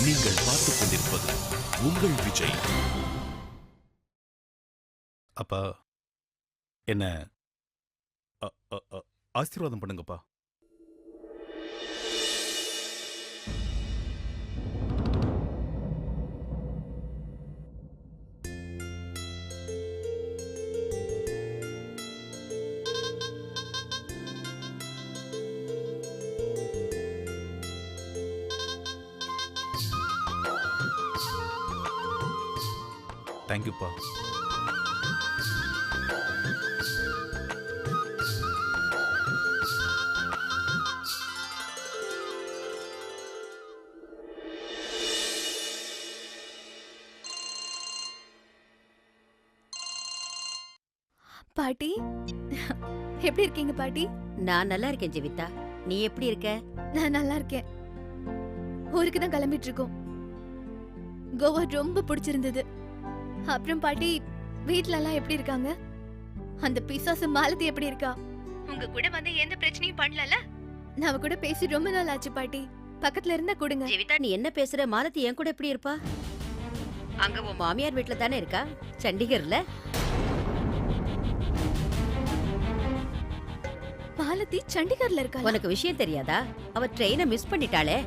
நீங்கள் பார்த்துக் கொண்டிருப்பது உங்கள் விஜய். அப்பா என்ன ஆசீர்வாதம் பண்ணுங்கப்பா. தேங்க்யூப்பா. பாட்டி, எப்படி இருக்கீங்க பாட்டி? நான் நல்லா இருக்கேன் ஜெவிதா. நீ எப்படி இருக்க? நான் நல்லா இருக்கேன். ஊருக்கு தான் கிளம்பிட்டு இருக்கோம். கோவா ரொம்ப பிடிச்சிருந்தது. அப்புறம் பாட்டி, வீட்ல எல்லாம் எப்படி இருக்காங்க? அந்த பிசாசு மாலதி எப்படி இருக்கா? உங்க கூட வந்து எந்த பிரச்சனையும் பண்ணலல? நான் அவ கூட பேசி ரொம்ப நாள் ஆச்சு பாட்டி. பக்கத்துல இருந்தா கொடுங்க. ஜெவிதா, நீ என்ன பேசுற? மாலதி என் கூட எப்படி இருப்பா? அங்க உன் மாமியார் வீட்ல தானே இருக்கா, சண்டிகர்ல. மாலதி சண்டிகர்ல இருக்கா? உனக்கு விஷயம் தெரியாதா? அவ ட்ரெயினை மிஸ் பண்ணிட்டாளே,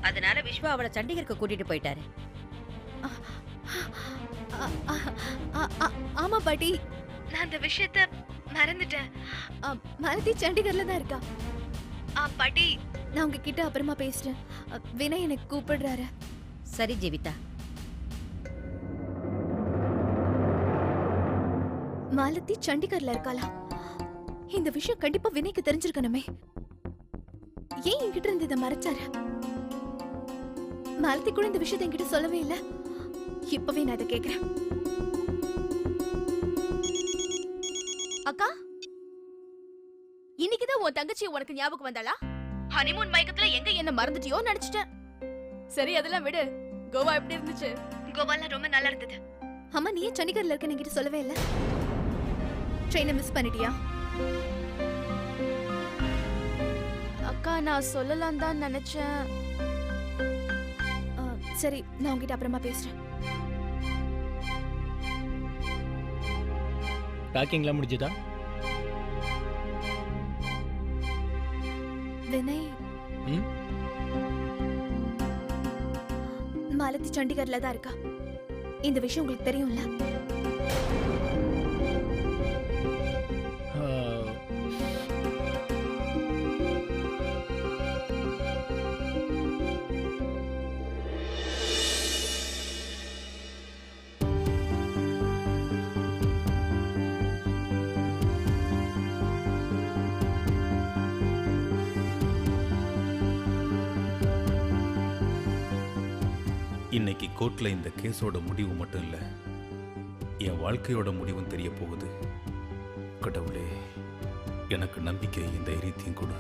அதனால விஸ்வா அவளை சண்டிகருக்கு கூட்டிட்டு போயிட்டாரு. ஆமா பாட்டி, நான் அந்த விஷயத்தை மறந்துட்டேன். மாலதி சண்டிகர்ல தான் இருக்கா. பாட்டி, நான் உங்ககிட்ட அப்புறமா பேசுறேன். வினய் எனக்கு கூப்பிடுறாரு. சரி ஜெவிதா. மாலதி சண்டிகர்ல இருக்காளா? இந்த விஷயம் கண்டிப்பா வினய்க்கு தெரிஞ்சிருக்கணுமே. ஏன் என்கிட்ட இருந்து இதை மறைச்சாரு? மாலதி கூட இந்த விஷயத்தை என்கிட்ட சொல்லவே இல்ல. இப்பவே நான் இதை கேக்குறேன். அக்கா, இன்னைக்குதான் உன் தங்கச்சி உனக்கு ஞாபகம் வந்தாளா? ஹனிமூன் மயக்கத்துல எங்க என்ன மறந்துட்டியோ நினைச்சிட்டேன். சரி, அதெல்லாம் விடு. கோவா எப்படி இருந்துச்சு? கோவாலாம் ரொம்ப நல்லா இருந்தது. அம்மா, நீ ஏன் சண்டிகர்ல இருக்கன்னு என்கிட்ட சொல்லவே இல்ல? ட்ரெயினை மிஸ் பண்ணிட்டியா? அக்கா, நான் சொல்லலாம் தான் நினைச்சேன். சரி, நான் உங்ககிட்ட அப்புறமா பேசுறேன். பேக்கிங்லாம் முடிஞ்சதா? வினய், மாலதி சண்டிகர்ல தான் இருக்கா. இந்த விஷயம் உங்களுக்கு தெரியும்ல? இன்னைக்கு கோர்ட்ல இந்த கேஸோட முடிவு மட்டும் இல்ல, என் வாழ்க்கையோட முடிவும் தெரிய போகுது. கடவுளே, எனக்கு நம்பிக்கையும் தைரியத்தையும் கொடு.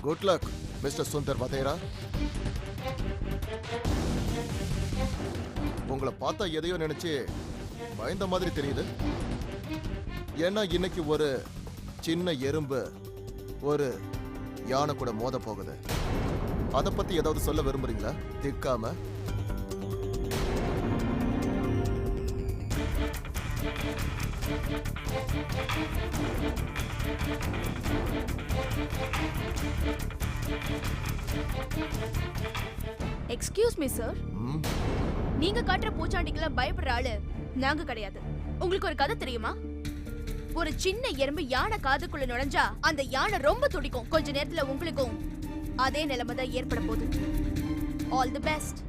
Good luck mister Sundar Vadhera. உங்களை பார்த்தா எதையோ நினைச்சு பயந்த மாதிரி தெரியுது. ஏன்னா இன்னைக்கு ஒரு சின்ன எறும்பு ஒரு யானை கூட மோத போகுது. அதை பத்தி ஏதாவது சொல்ல விரும்புறீங்களா? திக்காம. எக்ஸ்கியூஸ் மீ சார், நீங்க காட்டுற பூச்சாண்டிக்கெல்லாம் பயப்படுற ஆளு நாங்க கிடையாது. உங்களுக்கு ஒரு கதை தெரியுமா? ஒரு சின்ன எறும்பு யானை காதுக்குள்ள நுழைஞ்சா அந்த யானை ரொம்ப துடிக்கும். கொஞ்ச நேரத்துல உங்களுக்கும் அதே நிலைமை தான் ஏற்பட போகுது. All the best.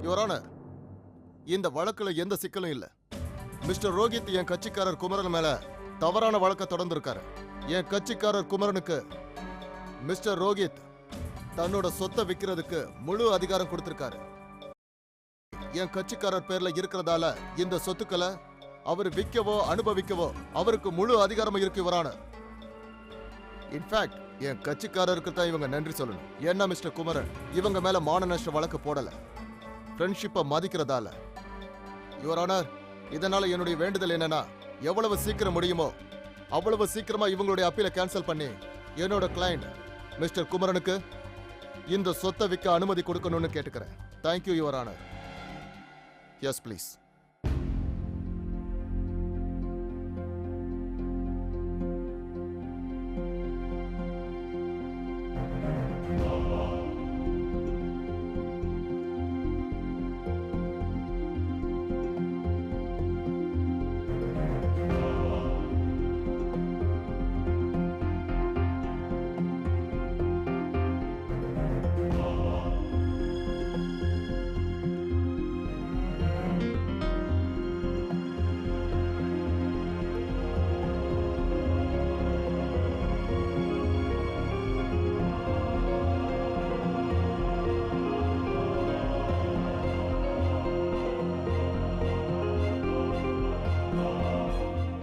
Your honour, இந்த வழக்குல எந்த சிக்கலும் இல்ல. மிஸ்டர் ரோஹித் என் கட்சிக்காரர் குமரன் மேல தவறான வழக்க தொடர்ந்து இருக்காரு. என் கட்சிக்காரர் குமரனுக்கு மிஸ்டர் ரோஹித் தன்னோட சொத்தை விற்கிறதுக்கு முழு அதிகாரம் கொடுத்திருக்காரு. என் கட்சிக்காரர் பேர்ல இருக்கிறதால இந்த சொத்துக்களை அவர் விற்கவோ அனுபவிக்கவோ அவருக்கு முழு அதிகாரம் இருக்கு யுவர் ஆனர். இன்ஃபேக்ட் என் கட்சிக்காரருக்கு தான் இவங்க நன்றி சொல்லணும். ஏன்னா மிஸ்டர் குமரன் இவங்க மேல மான நஷ்ட வழக்கு போடல, ஃப்ரெண்ட்ஷிப்பை மதிக்கிறதால. யுவர் ஆனர், இதனால என்னுடைய வேண்டுதல் என்னன்னா, எவ்வளவு சீக்கிரம் முடியுமோ அவ்வளவு சீக்கிரமா இவங்களுடைய அப்பீலை கேன்சல் பண்ணி என்னோட கிளையண்ட் மிஸ்டர் குமரனுக்கு இந்த சொத்தை விற்க அனுமதி கொடுக்கணும்னு கேட்டுக்கிறேன். Thank you your honour. Yes please.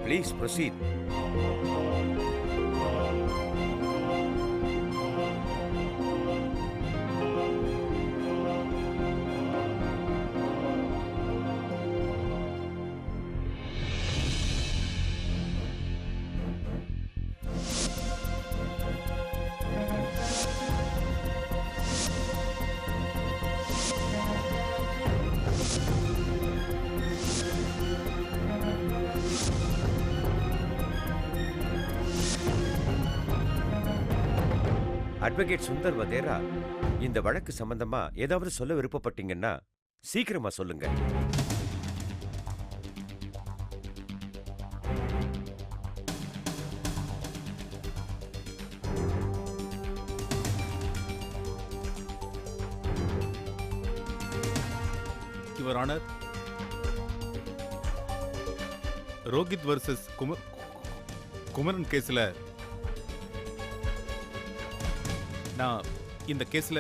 Please proceed. Advocate Sundar Vadhera, இந்த வழக்கு சம்பந்தமா ஏதாவது சொல்ல விருப்பப்பட்டீங்கன்னா சீக்கிரமா சொல்லுங்க. Your honour, Rohit versus Kumaran கேஸ்ல நான் இந்த கேஸ்ல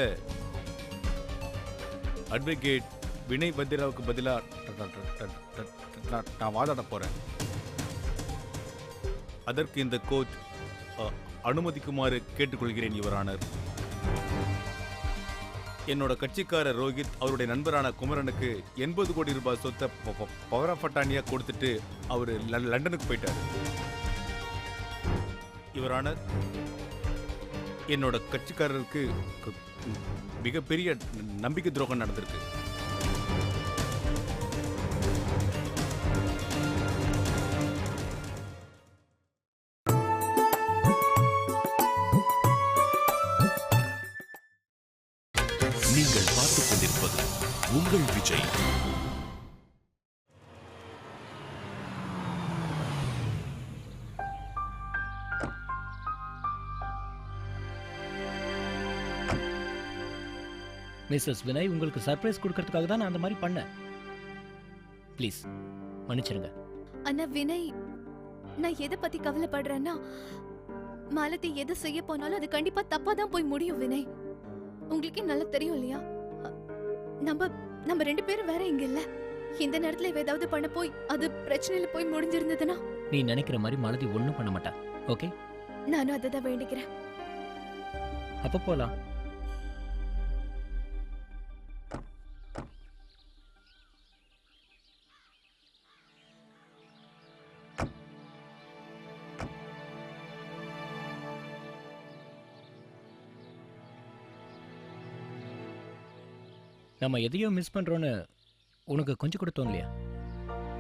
அட்வொகேட் வினய் வத்திராவுக்கு பதிலா நான் வாதாட போறேன். அதற்கு இந்த கோர்ட் அனுமதிக்குமாறு கேட்டுக்கொள்கிறேன் யுவர் ஆனர். என்னோட கட்சிக்காரர் ரோஹித் அவருடைய நண்பரான குமரனுக்கு 80 கோடி ரூபாய் சொத்தை பவர் ஆஃப் அட்டானியா கொடுத்துட்டு அவர் லண்டனுக்கு போயிட்டார். யுவர் ஆனர், என்னோட கட்சிக்காரருக்கு மிகப்பெரிய நம்பிக்கை துரோகம் நடந்திருக்கு. நீங்கள் பார்த்துக் கொண்டிருப்பது உங்கள் விஜய். மிஸ்ஸஸ் வினய், உங்களுக்கு சர்ப்ரைஸ் கொடுக்கறதுக்காக தான் நான் அந்த மாதிரி பண்ணேன். ப்ளீஸ் மன்னிச்சிருங்க. அண்ணா வினய், நான் எதை பத்தி கவலைப்படுறேன்னா, மாலதி எது செய்ய போனாலும் அது கண்டிப்பா தப்பா தான் போய் முடியும் வினய். உங்களுக்கே நல்லா தெரியும் இல்லையா? நம்ம 2 பேரும் வேற இங்க இல்ல. இந்த நேரத்துல ஏதாவது பண்ண போய் அது பிரச்சனையில போய் முடிஞ்சிருந்ததுன்னா? நீ நினைக்கிற மாதிரி மாலதி ஒன்றும் பண்ண மாட்டா. ஓகே, நானும் அதை தான் வேண்டிக்கிறேன். அப்போ போலாம். நம்ம எதையோ மிஸ் பண்ணுறோன்னு உனக்கு கொஞ்சம் கூட தோணலையா?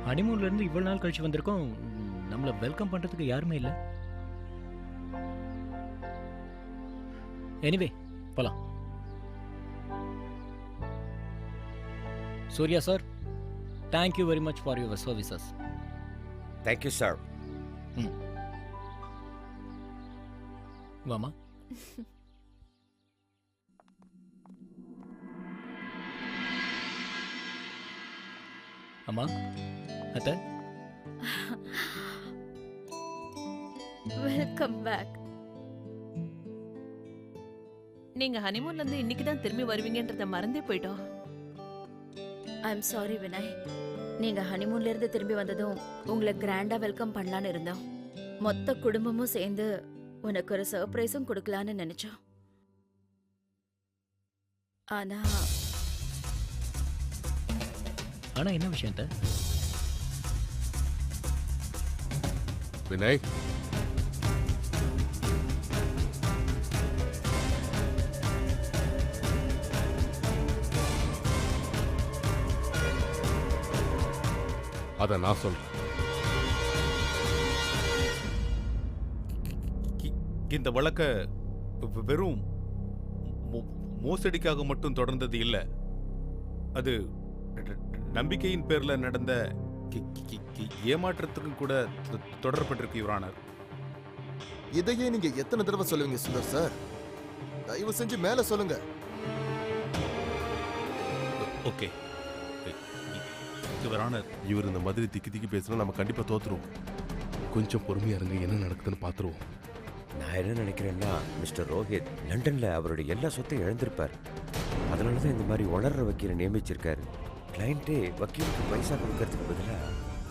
ஹனிமூன்லேருந்து இவ்வளோ நாள் கழிச்சு வந்திருக்கோம், நம்மளை வெல்கம் பண்ணுறதுக்கு யாருமே இல்லை. எனிவே போலாம். Surya sir, thank you very much for your services. Thank you sir. வாமா. அம்மா, அத்தை, வெல்கம் பேக். நீங்க ஹனிமூன்ல இருந்து இன்னைக்கு தான் திரும்பி வருவீங்கன்றத மறந்தே போயிட்டோம். I'm sorry Vinay. நீங்க ஹனிமூன்ல இருந்து திரும்பி வந்ததும் உங்களை கிராண்டா வெல்கம் பண்ணலான்னு இருந்தோம். மொத்த குடும்பமும் சேர்ந்து உனக்கு ஒரு சர்ப்ரைஸும் கொடுக்கலான்னு நினைச்சோம். ஆனா ஆனா என்ன விஷயம் அத்தை? வினய், அத நான் சொல்றேன். இந்த வழக்க வெறும் மோசடிக்காக மட்டும் தொடர்ந்தது இல்ல. அது நம்பிக்கையின் பேர்ல நடந்த ஏமாற்றத்துக்கும் கூட தொடரப்பட்டிருக்கு யுவர் ஆனர். இதையே நீங்க எத்தனை தடவை சொல்லுவீங்க சுந்தர் சார்? தயவு செஞ்சு மேல சொல்லுங்க. Okay your honour. இவர் இந்த மாதிரி திக்கி பேசினா நம்ம கண்டிப்பா தோத்துருவோம். கொஞ்சம் பொறுமையா இருங்க, என்ன நடக்குதுன்னு பாத்துருவோம். நான் என்ன நினைக்கிறேன்னா, மிஸ்டர் ரோஹித் லண்டன்ல அவருடைய எல்லா சொத்தையும் இழந்திருப்பார். அதனாலதான் இந்த மாதிரி வளர்ற வக்கீலை நியமிச்சிருக்காரு. கிளையண்டே வக்கீலுக்கு பைசா கொடுக்கறதுக்கு பதிலா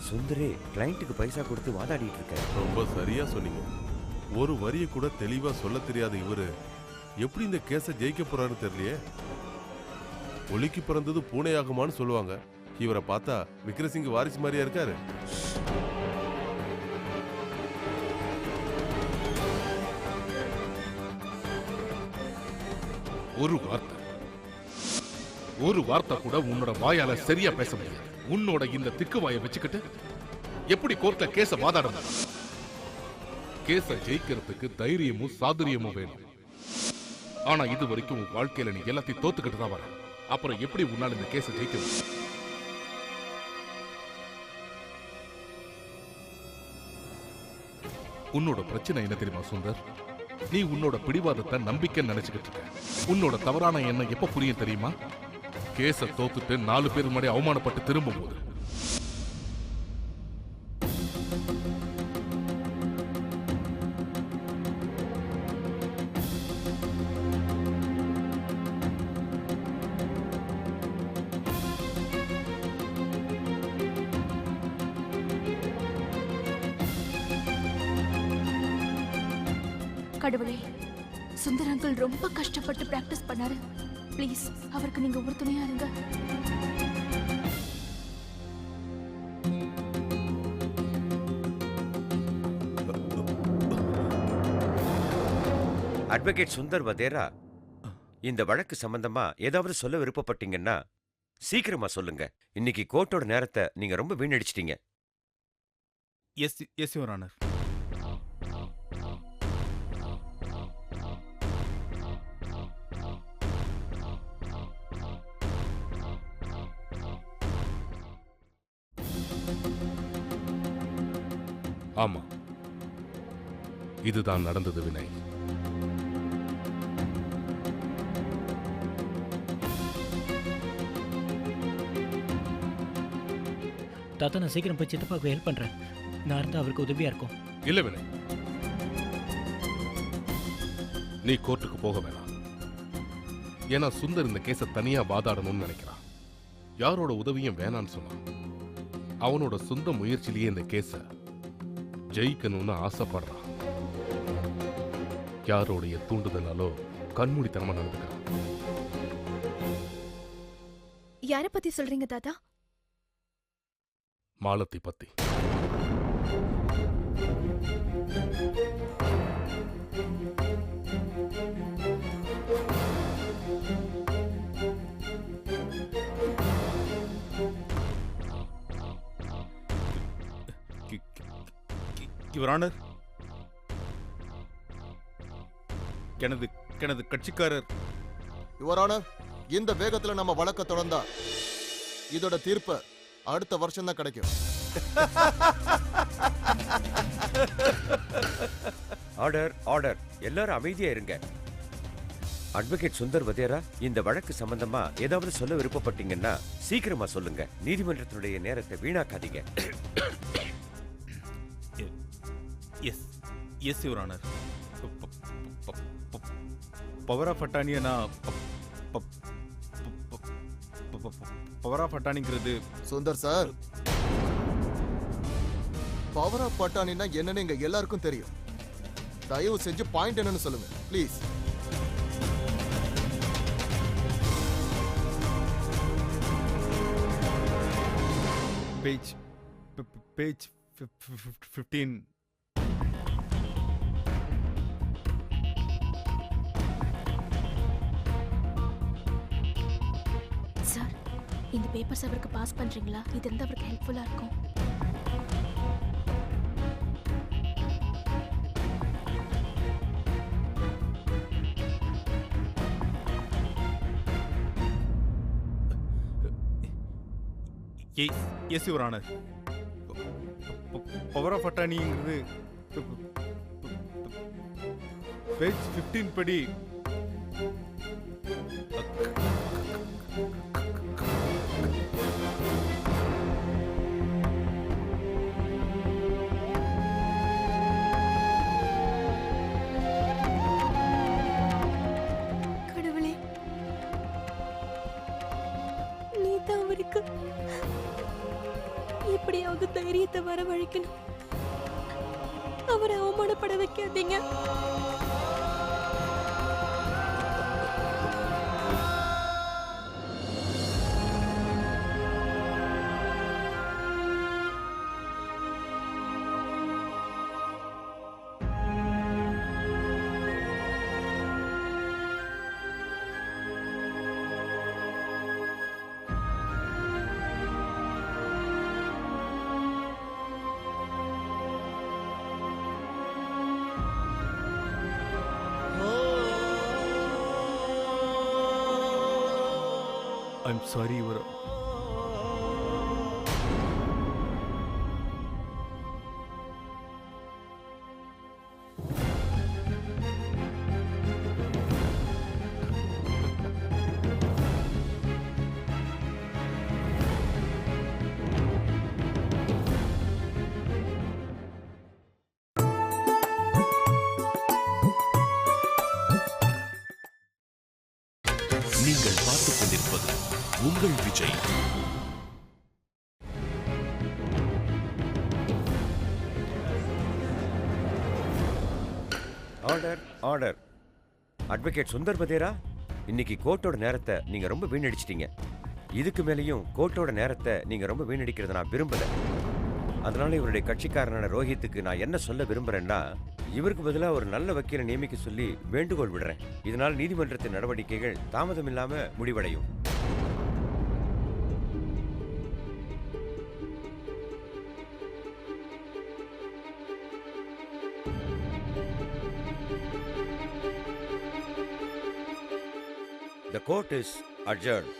சுந்தரே கிளையண்ட்டுக்கு பைசா கொடுத்து வாதாடிட்டு இருக்காரு. ரொம்ப சரியா சொன்னீங்க. ஒரு வரியை கூட தெளிவா சொல்ல தெரியாத இவரு எப்படி இந்த கேஸை ஜெயிக்க போறாரு தெரியலையே. ஒலிக்கு பிறந்தது பூனையாகுமான்னு சொல்லுவாங்க. இவரை பார்த்தா விக்ரசிங்க வாரிசு மாதிரியா இருக்காரு. ஒரு வார்த்தை கூட உன்னோட வாயால சரியா பேச முடியாது. உன்னோட இந்த திக்கு வாயை வச்சுக்கிட்டு எப்படி கோர்ட்ல கேஸ வாதாடணும்? கேஸ ஜெயிக்கிறதுக்கு தைரியமும் சாதுரியமும் வேணும். ஆனா இது வரைக்கும் உன் வாழ்க்கையில நீ எல்லாத்தையும் தோத்துக்கிட்டு தான் வர. அப்புறம் எப்படி உன்னால இந்த கேஸ ஜெயிக்க முடியும்? உன்னோட பிரச்சனை என்ன தெரியுமா சுந்தர்? நீ உன்னோட பிடிவாதத்தை நம்பிக்கை நினைச்சுக்கிட்டு இருக்க. உன்னோட தவறான எண்ணம் எப்ப புரியும் தெரியுமா? கேஸ தோத்துட்டு 4 பேர் முன்னாடி அவமானப்பட்டு திரும்பும் போது. கடவுளே, சுந்தர் அங்கிள் ரொம்ப கஷ்டப்பட்டு பிராக்டிஸ் பண்ணாரு. ப்ளீஸ் அவருக்கு நீங்க ஒரு துணையா இருங்க. அட்வொகேட் சுந்தர் வதேரா, இந்த வழக்கு சம்பந்தமா ஏதாவது சொல்ல விருப்பப்பட்டீங்கன்னா சீக்கிரமா சொல்லுங்க. இன்னைக்கு கோர்ட்டோட நேரத்தை நீங்க ரொம்ப வீணடிச்சிட்டீங்க. S your honour. ஆமா, இதுதான் நடந்தது வினய். தாத்தா, நான் சீக்கிரம் போய் சித்தப்பாவுக்கு ஹெல்ப் பண்றேன். நான் இருந்தா அவருக்கு உதவியா இருக்கும். இல்ல வினய், நீ கோர்ட்டுக்கு போக வேணாம். ஏன்னா சுந்தர் இந்த கேஸை தனியா வாதாடணும்னு நினைக்கிறான். யாரோட உதவியும் வேணான்னு சொன்னான். அவனோட சொந்த முயற்சியிலேயே இந்த கேஸை ஜெயிக்கணும்னு ஆசைப்படுறான். யாரோடைய தூண்டுதலாலோ கண்மூடித்தனமா நடந்துக்கிறான். யார பத்தி சொல்றீங்க தாத்தா? மாலத்தி பத்தி. யுவர் ஆனர், எனது கட்சிக்காரர். யுவர் ஆனர், இந்த வேகத்துல நம்ம வழக்க தொடர்ந்தா இதோட தீர்ப்பு அடுத்த வருஷம் தான் கிடைக்கும். Order, order. எல்லாரும் அமைதியா இருங்க. அட்வொகேட் சுந்தர் வதேரா, இந்த வழக்கு சம்பந்தமா ஏதாவது சொல்ல விருப்பப்பட்டீங்கன்னா சீக்கிரமா சொல்லுங்க. நீதிமன்றத்தினுடைய நேரத்தை வீணாக்காதீங்க. Yes your honour. Power of அட்டானியை பவர் ஆஃப் அட்டானிங்கிறது. சுந்தர் சார், பவர் ஆஃப் அட்டானினா என்னன்னு எங்க எல்லாருக்கும் தெரியும். தயவு செஞ்சு பாயிண்ட் என்னன்னு சொல்லுங்க ப்ளீஸ். பேஜ் 15. சார், இந்த பேப்பர்ஸ் அவருக்கு பாஸ் பண்றீங்களா? இது இருந்தா அவருக்கு ஹெல்ப்ஃபுல்லா இருக்கும். Yes your honour. Power of அட்டார்னிங்கிறது பேஜ் 15 படி கடவுளே, நீ தான் அவருக்கு எப்படியாவது தைரியத்தை வரவழைக்கணும். அவரை அவமானப்பட வைக்காதீங்க. I'm sorry your. நீங்கள் பார்த்துக் கொண்டிருப்பது உங்கள் Vijay. Order order. Advocate Sundar Padhera, இன்னைக்கு கோர்ட்டோட நேரத்தை நீங்க ரொம்ப வீணடிச்சிட்டீங்க. இதுக்கு மேலேயும் கோர்ட்டோட நேரத்தை நீங்க ரொம்ப வீணடிக்கிறத நான் விரும்பல. அதனால இவருடைய கட்சிக்காரனான ரோஹித்துக்கு நான் என்ன சொல்ல விரும்புறேன்னா, இவருக்கு பதிலாக ஒரு நல்ல வக்கீலை நியமிக்க சொல்லி வேண்டுகோள் விடுறேன். இதனால் நீதிமன்றத்தின் நடவடிக்கைகள் தாமதம் இல்லாம முடிவடையும். The court is adjourned.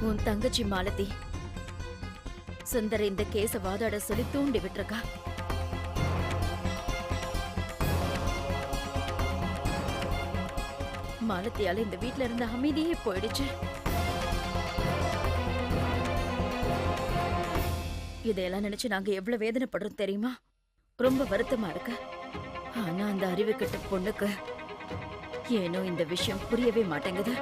உன் தங்கச்சி மாலதி சுந்தர் இந்த கேஸ வாதாட சொல்லி தூண்டி விட்டுருக்கா. மாலத்தியால இந்த வீட்ல இருந்த அமைதியே போயிடுச்சு. இதையெல்லாம் நினைச்சு நாங்க எவ்வளவு வேதனைப்படுறோம் தெரியுமா? ரொம்ப வருத்தமா இருக்கு. ஆனா அந்த அறிவு கெட்ட பொண்ணுக்கு ஏனோ இந்த விஷயம் புரியவே மாட்டேங்குது.